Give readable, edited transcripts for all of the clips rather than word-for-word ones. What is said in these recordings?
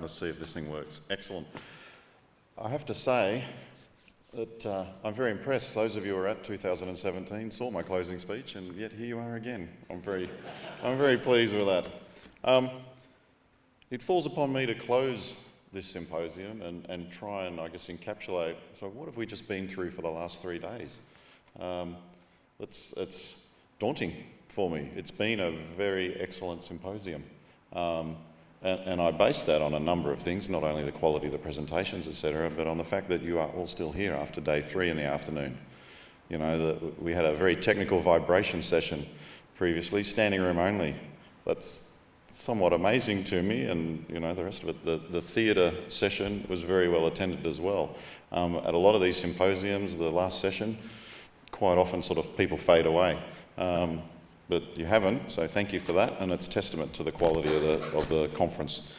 let's see if this thing works. Excellent. I have to say that I'm very impressed. Those of you who were at 2017 saw my closing speech, and yet here you are again. I'm very pleased with that. It falls upon me to close this symposium and try and, I guess, encapsulate, so what have we just been through for the last 3 days? It's daunting for me. It's been a very excellent symposium. And I base that on a number of things, not only the quality of the presentations, etc., but on the fact that you are all still here after day 3 in the afternoon. You know, we had a very technical vibration session previously, standing room only. That's somewhat amazing to me, and you know, the rest of it. The theatre session was very well attended as well. At a lot of these symposiums, the last session, quite often sort of people fade away. But you haven't, so thank you for that, and it's testament to the quality of the conference.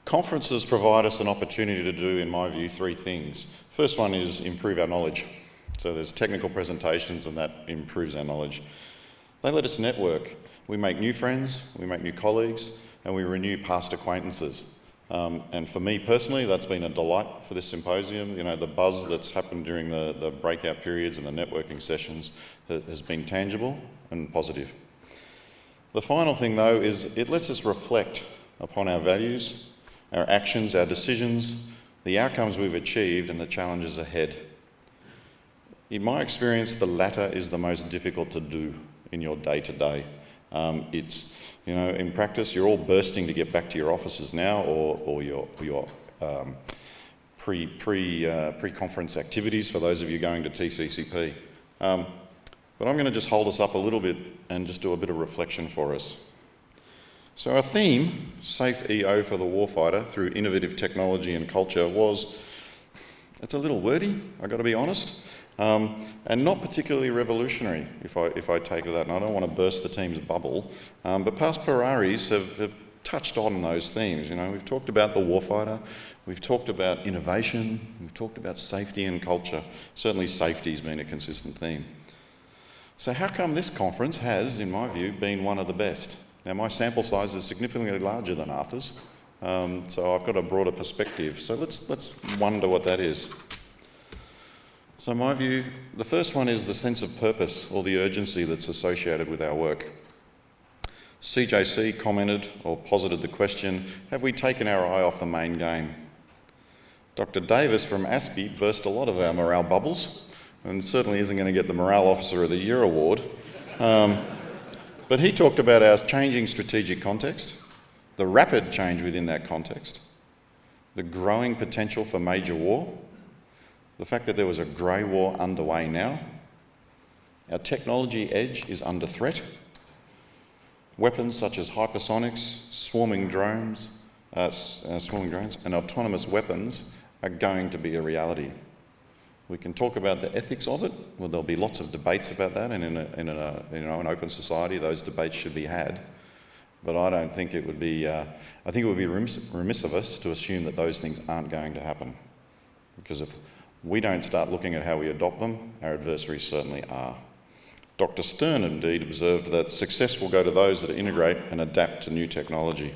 Conferences provide us an opportunity to do, in my view, 3 things. First one is improve our knowledge. So there's technical presentations, and that improves our knowledge. They let us network. We make new friends, we make new colleagues, and we renew past acquaintances. And for me personally, that's been a delight for this symposium. You know, the buzz that's happened during the breakout periods and the networking sessions has been tangible and positive. The final thing, though, is it lets us reflect upon our values, our actions, our decisions, the outcomes we've achieved, and the challenges ahead. In my experience, the latter is the most difficult to do in your day-to-day. It's, you know, in practice, you're all bursting to get back to your offices now, or your pre-conference activities for those of you going to TCCP. But I'm going to just hold us up a little bit and just do a bit of reflection for us. So our theme, Safe EO for the Warfighter through Innovative Technology and Culture, it's a little wordy, I've got to be honest. And not particularly revolutionary, if I take that, and I don't want to burst the team's bubble, but past Pararis have touched on those themes. You know, we've talked about the warfighter, we've talked about innovation, we've talked about safety and culture. Certainly safety's been a consistent theme. So how come this conference has, in my view, been one of the best? Now, my sample size is significantly larger than Arthur's, so I've got a broader perspective. So let's wonder what that is. So in my view, the first one is the sense of purpose or the urgency that's associated with our work. CJC commented or posited the question, have we taken our eye off the main game? Dr. Davis from ASPE burst a lot of our morale bubbles and certainly isn't going to get the Morale Officer of the Year award. But he talked about our changing strategic context, the rapid change within that context, the growing potential for major war, the fact that there was a grey war underway now, our technology edge is under threat, weapons such as hypersonics, swarming drones, and autonomous weapons are going to be a reality. We can talk about the ethics of it. Well, there'll be lots of debates about that, and in an open society, those debates should be had. But I don't think it would be. I think it would be remiss of us to assume that those things aren't going to happen, because if we don't start looking at how we adopt them, our adversaries certainly are. Dr. Stern indeed observed that success will go to those that integrate and adapt to new technology.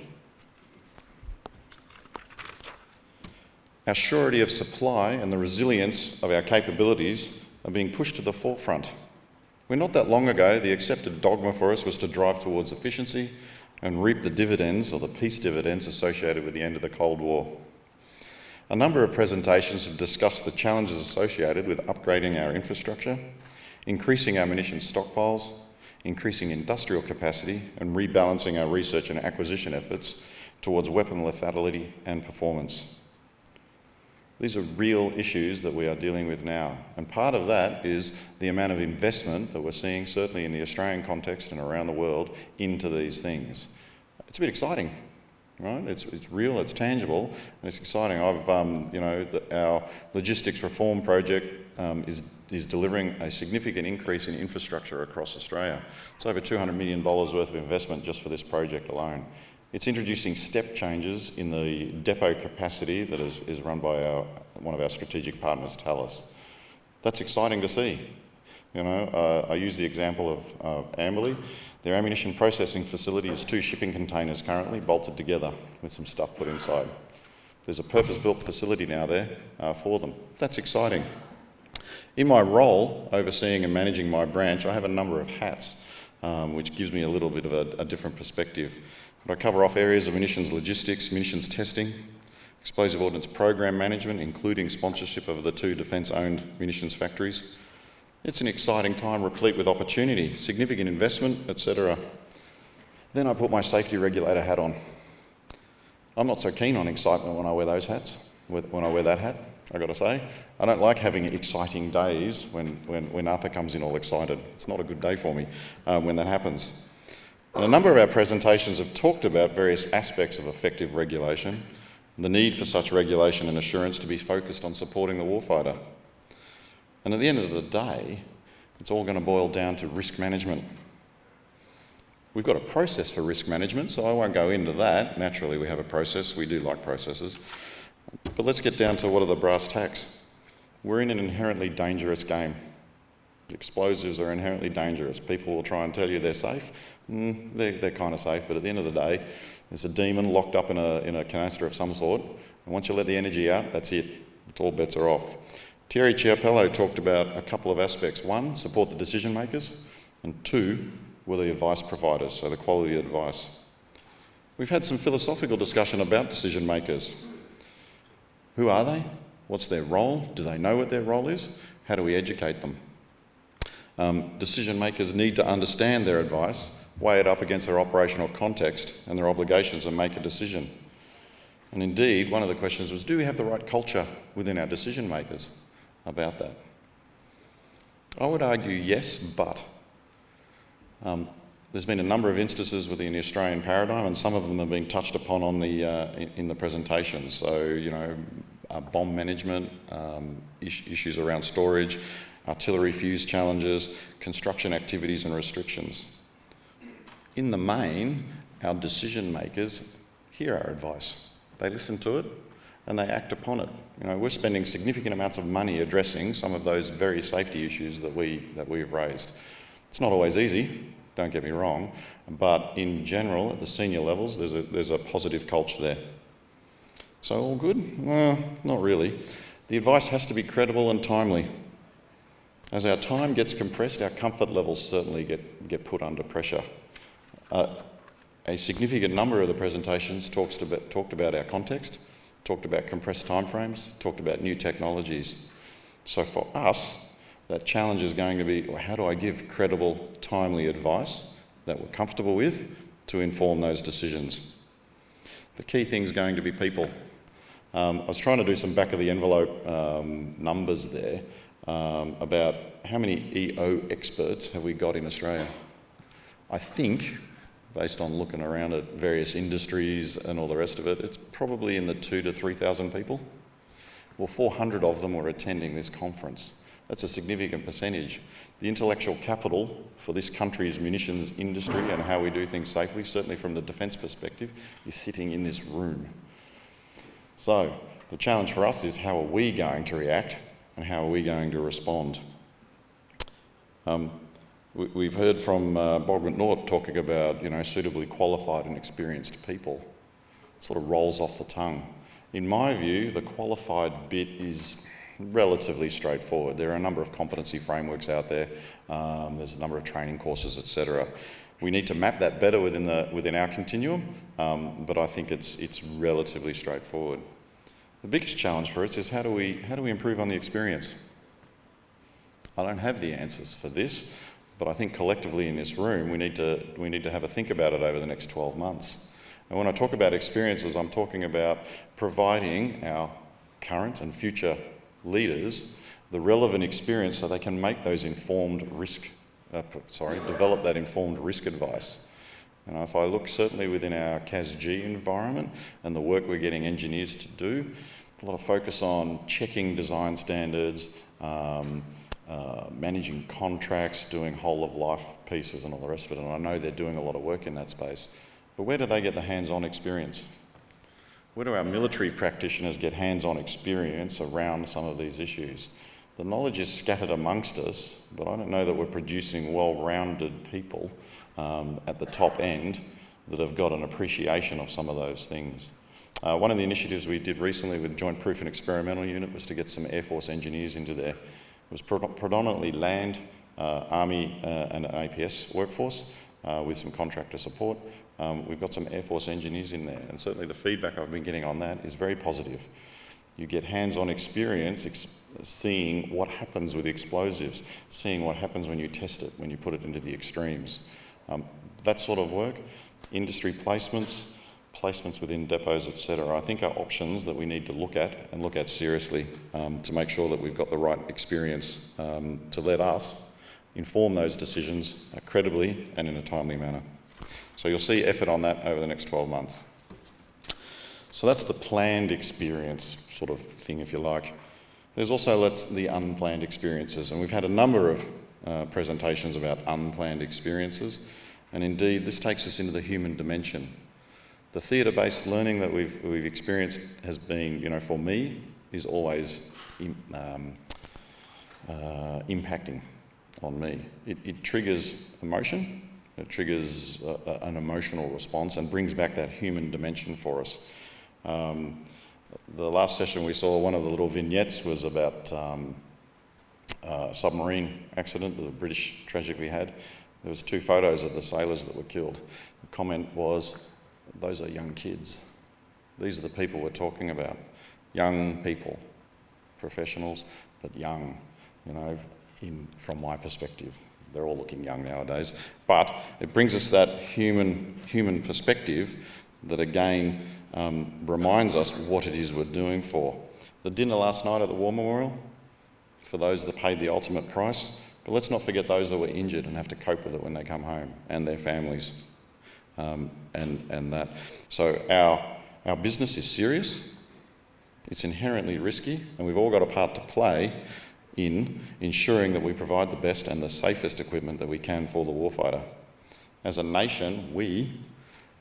Our surety of supply and the resilience of our capabilities are being pushed to the forefront. When not that long ago, the accepted dogma for us was to drive towards efficiency and reap the dividends, or the peace dividends, associated with the end of the Cold War. A number of presentations have discussed the challenges associated with upgrading our infrastructure, increasing our munitions stockpiles, increasing industrial capacity, and rebalancing our research and acquisition efforts towards weapon lethality and performance. These are real issues that we are dealing with now, and part of that is the amount of investment that we're seeing, certainly in the Australian context and around the world, into these things. It's a bit exciting. Right? It's real, it's tangible, and it's exciting. Our logistics reform project is delivering a significant increase in infrastructure across Australia. It's over $200 million worth of investment just for this project alone. It's introducing step changes in the depot capacity that is run by one of our strategic partners, Thales. That's exciting to see. I use the example of Amberley. Their ammunition processing facility is 2 shipping containers currently bolted together with some stuff put inside. There's a purpose-built facility now there for them. That's exciting. In my role, overseeing and managing my branch, I have a number of hats, which gives me a little bit of a different perspective. But I cover off areas of munitions logistics, munitions testing, explosive ordnance program management, including sponsorship of the 2 defence-owned munitions factories. It's an exciting time, replete with opportunity, significant investment, etc. Then I put my safety regulator hat on. I'm not so keen on excitement when I wear those hats, when I wear that hat, I've got to say. I don't like having exciting days when Arthur comes in all excited. It's not a good day for me when that happens. And a number of our presentations have talked about various aspects of effective regulation, and the need for such regulation and assurance to be focused on supporting the warfighter. And at the end of the day, it's all going to boil down to risk management. We've got a process for risk management, so I won't go into that. Naturally, we have a process. We do like processes. But let's get down to what are the brass tacks. We're in an inherently dangerous game. Explosives are inherently dangerous. People will try and tell you they're safe. They're kind of safe, but at the end of the day, there's a demon locked up in a canister of some sort, and once you let the energy out, that's it. All bets are off. Thierry Chiapello talked about a couple of aspects. 1, support the decision makers, and 2, were the advice providers, so the quality of advice. We've had some philosophical discussion about decision makers. Who are they? What's their role? Do they know what their role is? How do we educate them? Decision makers need to understand their advice, weigh it up against their operational context and their obligations, and make a decision. And indeed, one of the questions was, do we have the right culture within our decision makers about that? I would argue yes, but there's been a number of instances within the Australian paradigm, and some of them have been touched upon on in the presentation. So, bomb management, issues around storage, artillery fuse challenges, construction activities and restrictions. In the main, our decision makers hear our advice. They listen to it and they act upon it. We're spending significant amounts of money addressing some of those very safety issues that we've raised. It's not always easy, don't get me wrong, but in general, at the senior levels, there's a positive culture there. So all good? Well, not really. The advice has to be credible and timely. As our time gets compressed, our comfort levels certainly get put under pressure. A significant number of the presentations talked about our context, talked about compressed timeframes, talked about new technologies. So for us, that challenge is going to be, how do I give credible, timely advice that we're comfortable with to inform those decisions? The key thing is going to be people. I was trying to do some back-of-the-envelope numbers there about how many EO experts have we got in Australia. I think, based on looking around at various industries and all the rest of it, it's probably in the 2,000 to 3,000 people. Well, 400 of them were attending this conference. That's a significant percentage. The intellectual capital for this country's munitions industry and how we do things safely, certainly from the defence perspective, is sitting in this room. So the challenge for us is, how are we going to react and how are we going to respond? We've heard from Bob McNaught talking about, suitably qualified and experienced people. It sort of rolls off the tongue. In my view, the qualified bit is relatively straightforward. There are a number of competency frameworks out there. There's a number of training courses, etc. We need to map that better within our continuum, but I think it's relatively straightforward. The biggest challenge for us is, how do we improve on the experience? I don't have the answers for this, but I think collectively in this room we need to have a think about it over the next 12 months. And when I talk about experiences, I'm talking about providing our current and future leaders the relevant experience so they can make those develop that informed risk advice. If I look certainly within our CAS-G environment and the work we're getting engineers to do, a lot of focus on checking design standards, managing contracts, doing whole-of-life pieces and all the rest of it, and I know they're doing a lot of work in that space. But where do they get the hands-on experience? Where do our military practitioners get hands-on experience around some of these issues? The knowledge is scattered amongst us, but I don't know that we're producing well-rounded people at the top end that have got an appreciation of some of those things. One of the initiatives we did recently with Joint Proof and Experimental Unit was to get some Air Force engineers into there. It was predominantly land, Army and an APS workforce with some contractor support. We've got some Air Force engineers in there, and certainly the feedback I've been getting on that is very positive. You get hands-on experience seeing what happens with explosives, seeing what happens when you test it, when you put it into the extremes. That sort of work, industry placements within depots, etc., I think are options that we need to look at and look at seriously to make sure that we've got the right experience to let us inform those decisions credibly and in a timely manner. So you'll see effort on that over the next 12 months. So that's the planned experience sort of thing, if you like. There's also the unplanned experiences, and we've had a number of presentations about unplanned experiences, and indeed this takes us into the human dimension. The theatre-based learning that we've experienced has been, for me, is always impacting on me. It triggers emotion, it triggers an emotional response and brings back that human dimension for us. The last session we saw, one of the little vignettes was about a submarine accident that the British tragically had. There was 2 photos of the sailors that were killed. The comment was, those are young kids. These are the people we're talking about. Young people, professionals, but young, from my perspective. They're all looking young nowadays. But it brings us that human perspective that again reminds us what it is we're doing for. The dinner last night at the War Memorial, for those that paid the ultimate price, but let's not forget those that were injured and have to cope with it when they come home, and their families, and that. So our business is serious, it's inherently risky, and we've all got a part to play in ensuring that we provide the best and the safest equipment that we can for the warfighter. As a nation, we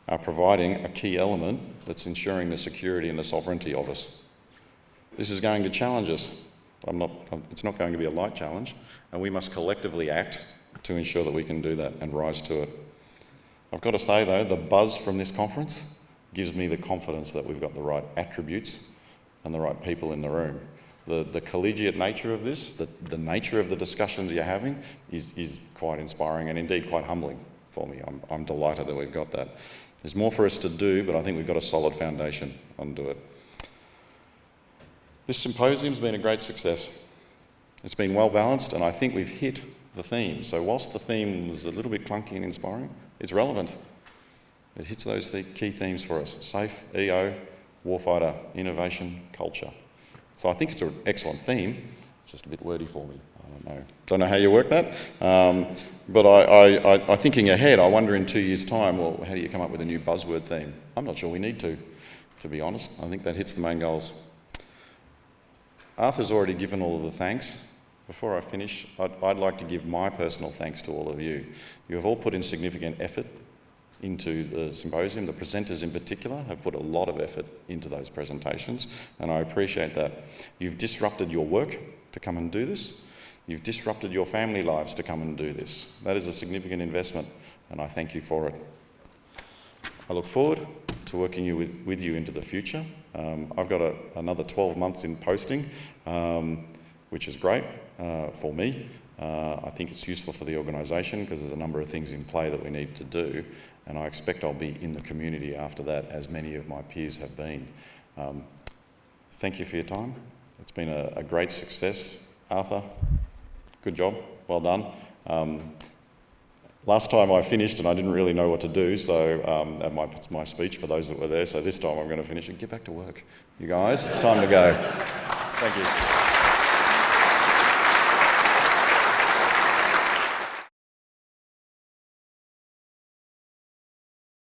are providing a key element that's ensuring the security and the sovereignty of us. This is going to challenge us. It's not going to be a light challenge, and we must collectively act to ensure that we can do that and rise to it. I've got to say though, the buzz from this conference gives me the confidence that we've got the right attributes and the right people in the room. The collegiate nature of this, the nature of the discussions you're having is quite inspiring and indeed quite humbling for me. I'm delighted that we've got that. There's more for us to do, but I think we've got a solid foundation onto it. This symposium's been a great success. It's been well balanced, and I think we've hit the theme. So whilst the theme was a little bit clunky and inspiring, it's relevant. It hits those key themes for us: safe, EO, warfighter, innovation, culture. So I think it's an excellent theme. It's just a bit wordy for me. I don't know how you work that. But I thinking ahead, I wonder in 2 years' time, well, how do you come up with a new buzzword theme? I'm not sure we need to be honest. I think that hits the main goals. Arthur's already given all of the thanks. Before I finish, I'd like to give my personal thanks to all of you. You have all put in significant effort into the symposium. The presenters in particular have put a lot of effort into those presentations, and I appreciate that. You've disrupted your work to come and do this. You've disrupted your family lives to come and do this. That is a significant investment, and I thank you for it. I look forward to working with you into the future. I've got another 12 months in posting, which is great for me. I think it's useful for the organisation because there's a number of things in play that we need to do, and I expect I'll be in the community after that, as many of my peers have been. Thank you for your time. It's been a great success. Arthur, good job, well done. Last time I finished and I didn't really know what to do, so at my speech for those that were there, so this time I'm going to finish and get back to work. You guys, it's time to go. Thank you.